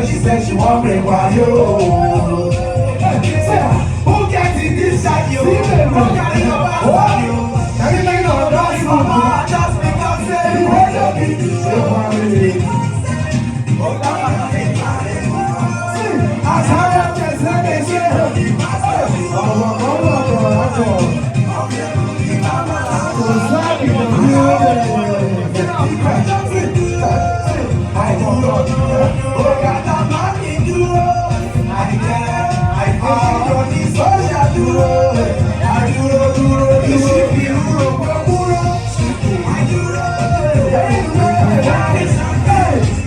She said she want me while you. Who gets in this side you? Who got it about you? Can you make no noise, mama? Just because you want to be as high as let me say.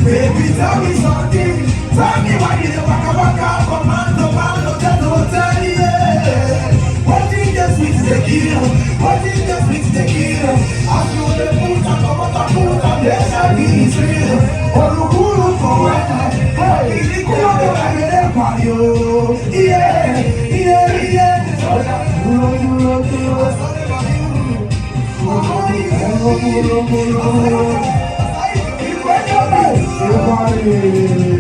Baby, tell me something. Tell me why you don't walk out from man to tell me. What is the sweet tequila? What is the sweet tequila? I feel the food, I come out of food, and yes, I be real. Oh, Lukuru, hey, it's cool, yeah.